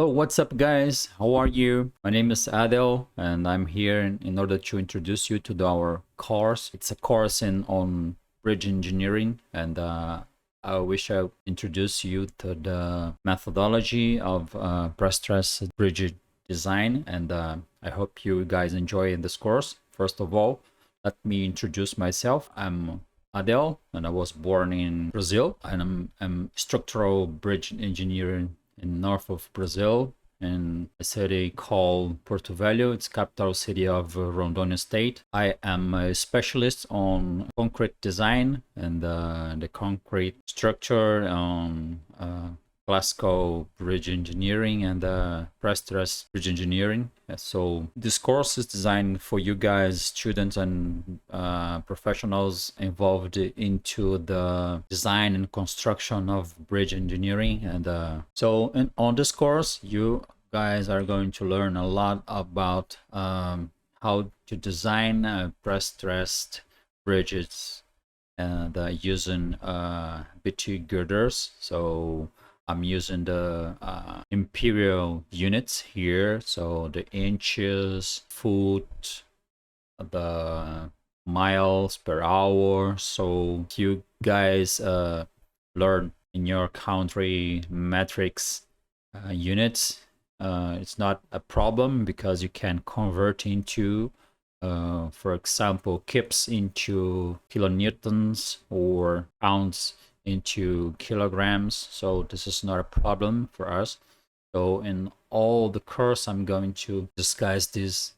Hello, what's up guys? How are you? My name is Adel and I'm here in order to introduce you to our course. It's a course on bridge engineering, and I wish I introduce you to the methodology of pre-stressed bridge design, and I hope you guys enjoy this course. First of all, let me introduce myself. I'm Adel and I was born in Brazil, and I'm structural bridge engineer in north of Brazil, in a city called Porto Velho. It's capital city of Rondônia state. I am a specialist on concrete design and the concrete structure on classical bridge engineering and pre-stressed bridge engineering. So this course is designed for you guys, students and professionals involved into the design and construction of bridge engineering. And on this course, you guys are going to learn a lot about how to design pre-stressed bridges and using BT girders. So I'm using the imperial units here, so the inches, foot, the miles per hour. So if you guys learn in your country metrics units, it's not a problem because you can convert into for example kips into kilonewtons or pounds into kilograms. So this is not a problem for us. So in all the course I'm going to discuss this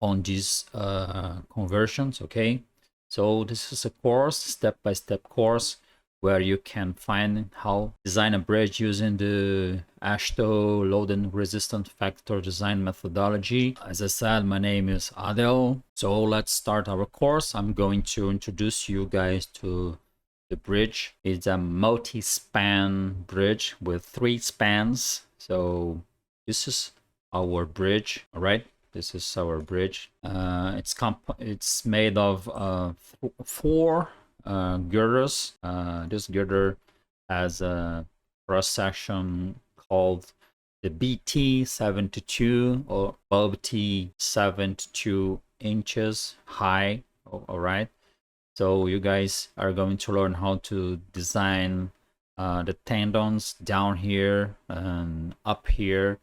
on these conversions. Okay, so this is a course, step-by-step course, where you can find how design a bridge using the AASHTO load and resistance factor design methodology. As I said, my name is Adel. So let's start our course. I'm going to introduce you guys to the bridge. It's a multi-span bridge with 3 spans. So this is our bridge. All right, this is our bridge. It's made of 4 girders. This girder has a cross section called the BT 72 or BT 72 inches high. All right. So you guys are going to learn how to design the tendons down here and up here,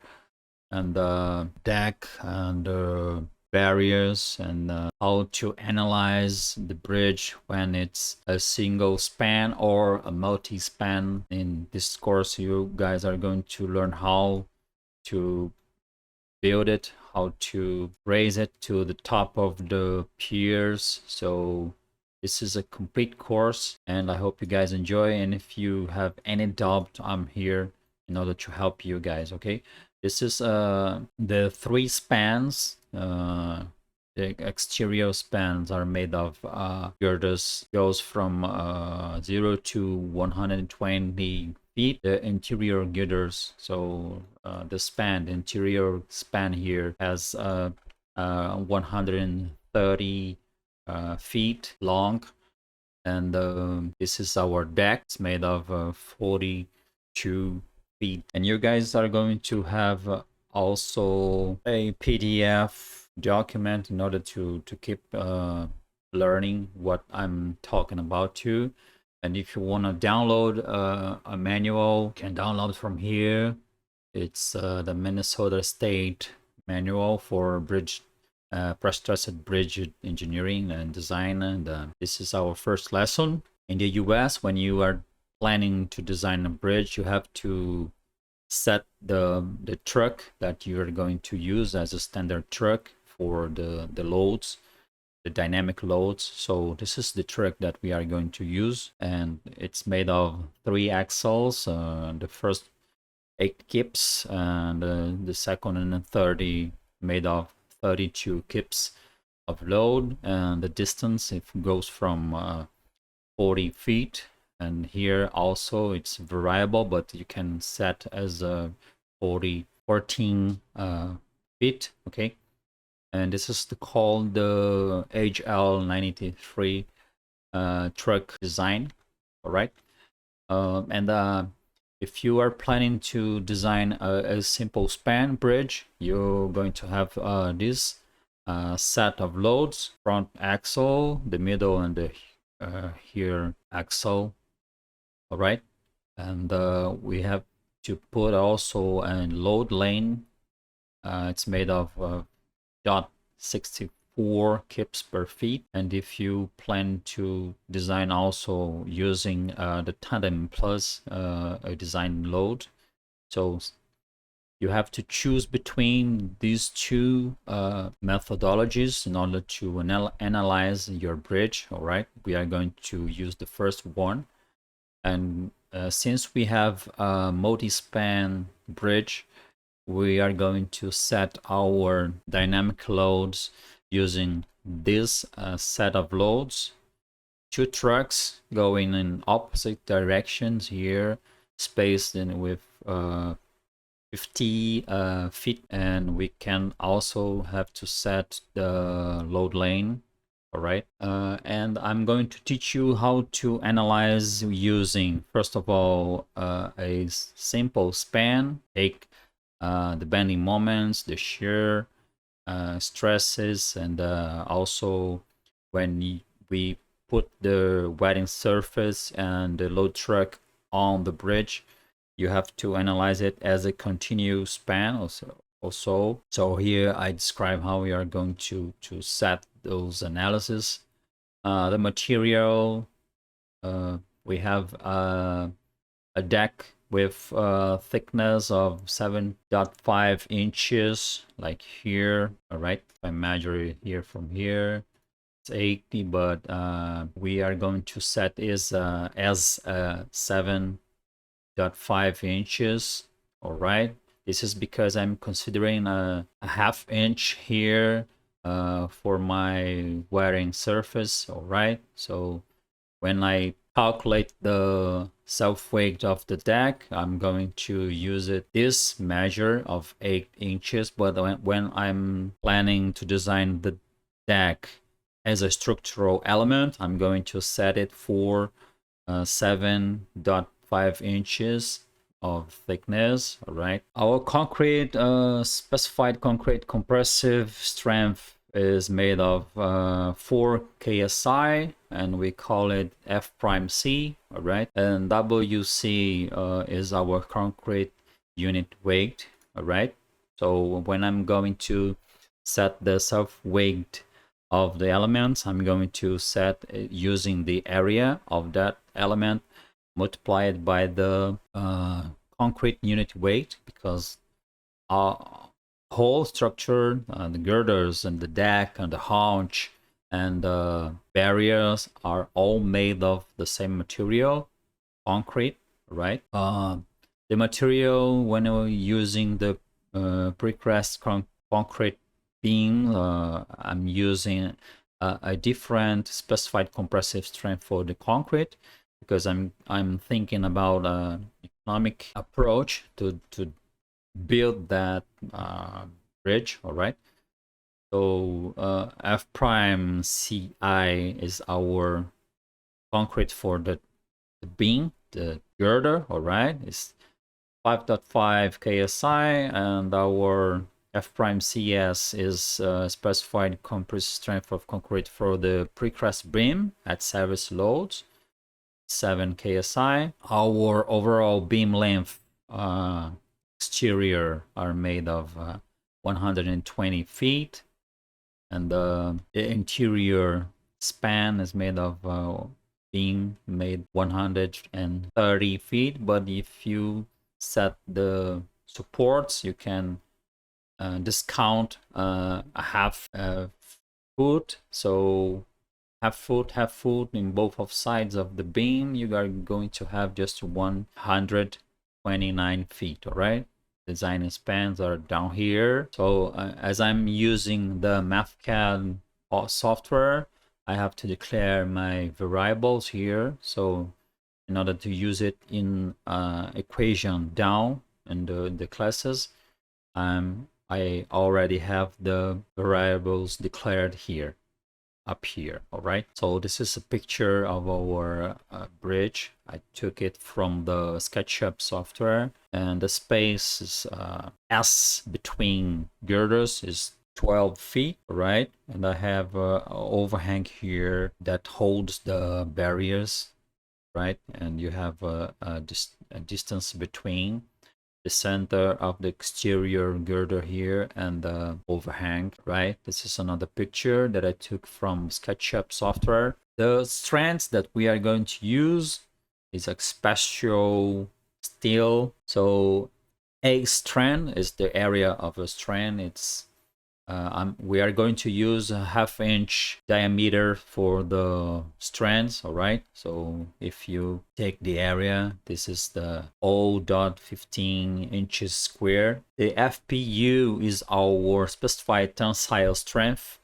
and the deck and the barriers, and how to analyze the bridge when it's a single span or a multi-span. In this course, you guys are going to learn how to build it, how to raise it to the top of the piers. So this is a complete course and I hope you guys enjoy, and if you have any doubt, I'm here in order to help you guys. Okay, this is the 3 spans. The exterior spans are made of girders, goes from 0 to 120 feet. The interior girders, so the interior span here has 130 feet long, and this is our deck. It's made of 42 feet, and you guys are going to have also a PDF document in order to keep learning what I'm talking about too. And if you want to download a manual, you can download from here. It's the Minnesota State manual for bridge pre-stressed bridge engineering and design. And this is our first lesson. In the US, when you are planning to design a bridge, you have to set the truck that you are going to use as a standard truck for the loads, the dynamic loads. So this is the truck that we are going to use, and it's made of 3 axles. The first 8 kips, and the second and the third made of 32 kips of load, and the distance it goes from 40 feet. And here also it's variable, but you can set as 14 feet. Okay, and this is called the HL93 truck design. All right, and if you are planning to design a simple span bridge, you're going to have this set of loads: front axle, the middle, and the here axle. All right, and we have to put also a load lane. It's made of 0.64 kips per feet, and if you plan to design also using the tandem plus a design load, so you have to choose between these two methodologies in order to analyze your bridge. All right, we are going to use the first one, and since we have a multi-span bridge, we are going to set our dynamic loads using this set of loads. Two trucks going in opposite directions here, spaced in with 50 feet, and we can also have to set the load lane. All right, and I'm going to teach you how to analyze using, first of all, a simple span. Take the bending moments, the shear stresses, and also when we put the wetting surface and the load truck on the bridge, you have to analyze it as a continuous span also. So here I describe how we are going to set those analysis. The material, we have a deck with thickness of 7.5 inches, like here. All right, if I measure it here from here, it's 80, but we are going to set is as 7.5 inches. All right, this is because I'm considering a half inch here for my wearing surface. All right, so when I calculate the self-weight of the deck, I'm going to use this measure of 8 inches, but when I'm planning to design the deck as a structural element, I'm going to set it for 7.5 inches of thickness. All right, our concrete specified concrete compressive strength is made of 4 ksi, and we call it F prime C. All right, and WC is our concrete unit weight. All right, so when I'm going to set the self weight of the elements, I'm going to set using the area of that element multiplied by the concrete unit weight, because whole structure, the girders and the deck and the haunch and the barriers are all made of the same material, concrete, right? The material, when we're using the precast concrete beam, I'm using a different specified compressive strength for the concrete, because I'm thinking about an economic approach to build that bridge. All right, so F prime Ci is our concrete for the beam, the girder. All right, it's 5.5 ksi, and our F prime Cs is specified compressive strength of concrete for the precast beam at service loads, 7 ksi. Our overall beam length exterior are made of 120 feet, and the interior span is made of beam made 130 feet. But if you set the supports, you can discount a half foot, so half foot in both of sides of the beam, you are going to have just 129 feet. All right, design spans are down here. So as I'm using the MathCAD software, I have to declare my variables here. So in order to use it in equation down in the classes, I already have the variables declared here. up here. All right, so this is a picture of our bridge. I took it from the SketchUp software, and the space is S between girders is 12 feet, right? And I have a overhang here that holds the barriers, right? And you have a distance between the center of the exterior girder here and the overhang, right? This is another picture that I took from SketchUp software. The strands that we are going to use is a special steel. So a strand is the area of a strand. It's we are going to use a 1/2 inch diameter for the strands. All right, so if you take the area, this is the 0.15 inches square. The FPU is our specified tensile strength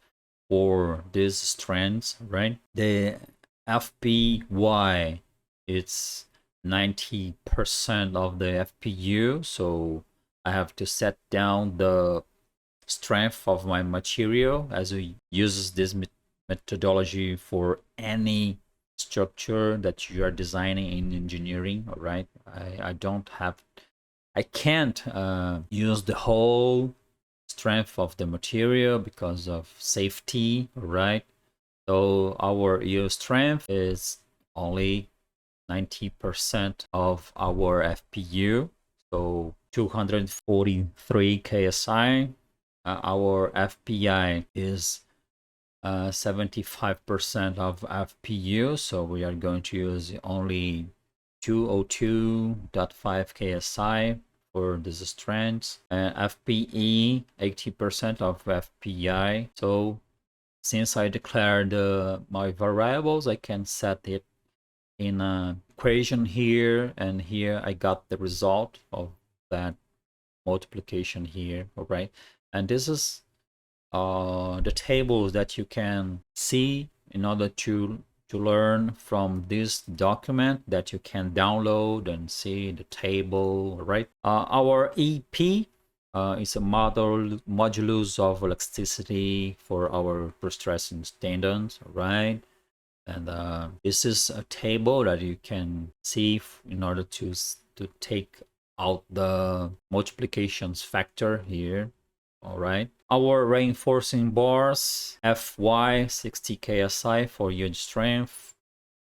for these strands, right? The FPY, it's 90% of the FPU, so I have to set down the strength of my material as we use this methodology for any structure that you are designing in engineering. All right, I can't use the whole strength of the material because of safety. All right, so our yield strength is only 90% of our FPU, so 243 KSI. Our FPI is 75% of FPU, so we are going to use only 202.5 KSI for these strands, and FPE 80% of FPI. So since I declared my variables, I can set it in an equation here, and here I got the result of that multiplication here. All right, and this is the tables that you can see in order to learn from this document that you can download and see the table, right? Our EP is a modulus of elasticity for our pre-stressing tendons, right? And this is a table that you can see in order to take out the multiplications factor here. All right, our reinforcing bars, FY 60 KSI for yield strength,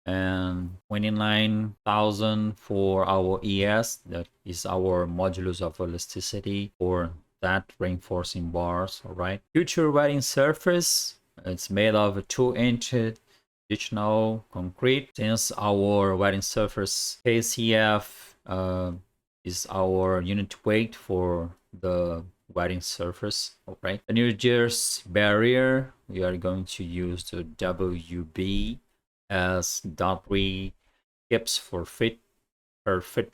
and 29,000 for our ES, that is our modulus of elasticity for that reinforcing bars. All right, future welding surface, it's made of a 2-inch additional concrete. Since our welding surface KCF is our unit weight for the welding surface. All right, the New Jersey barrier, we are going to use the WB as .3 kips per foot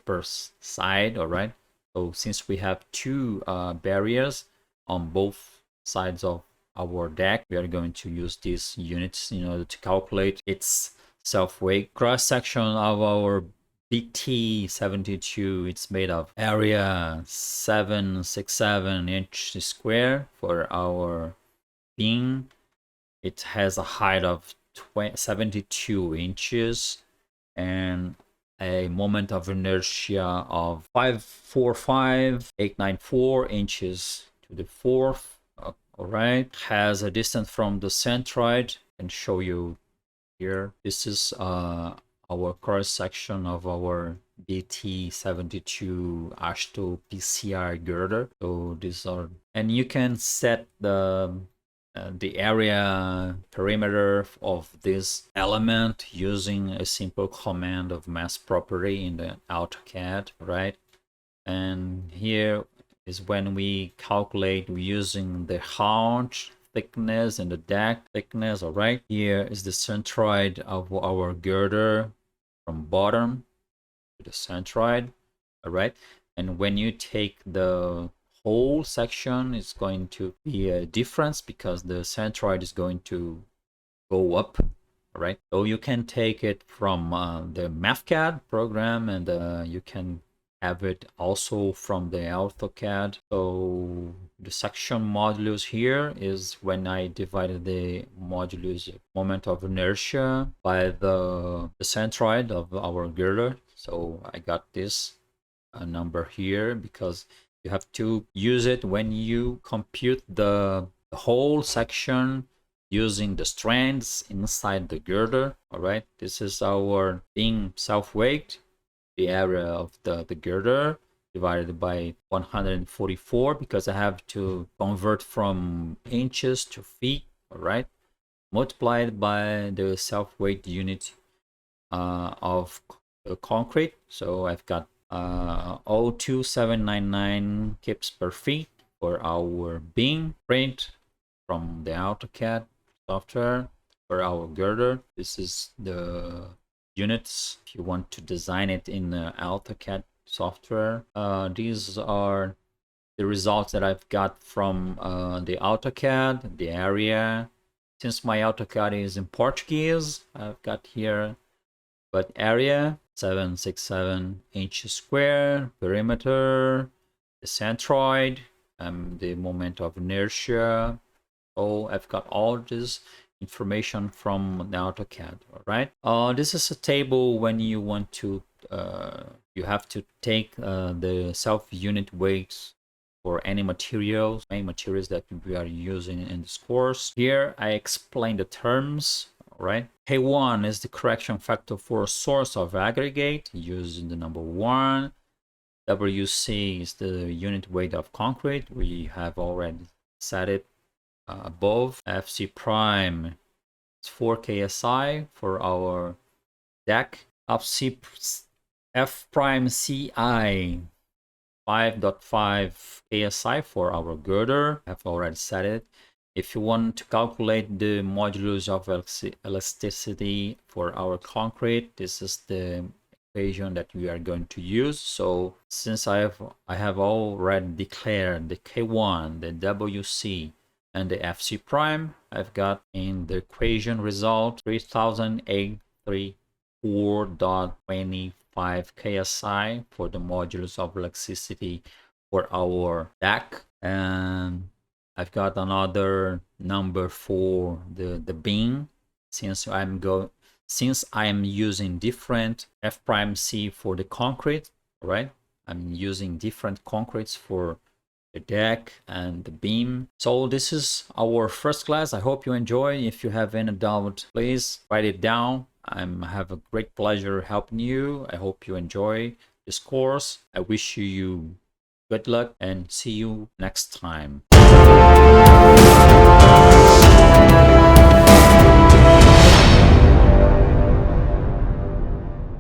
per side. All right, so since we have two barriers on both sides of our deck, we are going to use these units in order to calculate its self weight. Cross section of our BT72, it's made of area 767 inches square for our beam. It has a height of 72 inches and a moment of inertia of 545,894 inches to the fourth. All right, has a distance from the centroid. I can show you here. This is our cross section of our BT72 Ashto PCR girder. So these are, and you can set the area perimeter of this element using a simple command of mass property in the AutoCAD, right? And here is when we calculate using the haunch thickness and the deck thickness. All right, here is the centroid of our girder from bottom to the centroid. All right, and when you take the whole section, it's going to be a difference because the centroid is going to go up. All right, so you can take it from the MathCAD program, and you can have it also from the AutoCAD. So the section modulus here is when I divided the modulus moment of inertia by the centroid of our girder. So I got this number here because you have to use it when you compute the whole section using the strands inside the girder. All right, this is our beam self-weight, the area of the girder divided by 144 because I have to convert from inches to feet. All right, multiplied by the self-weight unit of concrete. So I've got 02799 kips per feet for our beam print from the AutoCAD software. For our girder, this is the units if you want to design it in the AutoCAD software. These are the results that I've got from the AutoCAD, the area. Since my AutoCAD is in Portuguese, I've got here, but area 767 inches square, perimeter, the centroid, the moment of inertia. So I've got all this information from the AutoCAD. All right. This is a table when you want to you have to take the self-unit weights for any materials, main materials that we are using in this course. Here I explain the terms. All right. K1 is the correction factor for a source of aggregate using the number 1. WC is the unit weight of concrete. We have already set it above. FC prime is 4 KSI for our deck. F prime CI 5.5 KSI for our girder. I've already set it. If you want to calculate the modulus of elasticity for our concrete, this is the equation that we are going to use. So since I have already declared the K1, the WC, and the FC prime, I've got in the equation result 3834.25 KSI for the modulus of elasticity for our deck, and I've got another number for the beam since I'm using different F prime C for the concrete, right? I'm using different concretes for the deck and the beam. So this is our first class. I hope you enjoy. If you have any doubt, please write it down. I have a great pleasure helping you. I hope you enjoy this course. I wish you good luck and see you next time.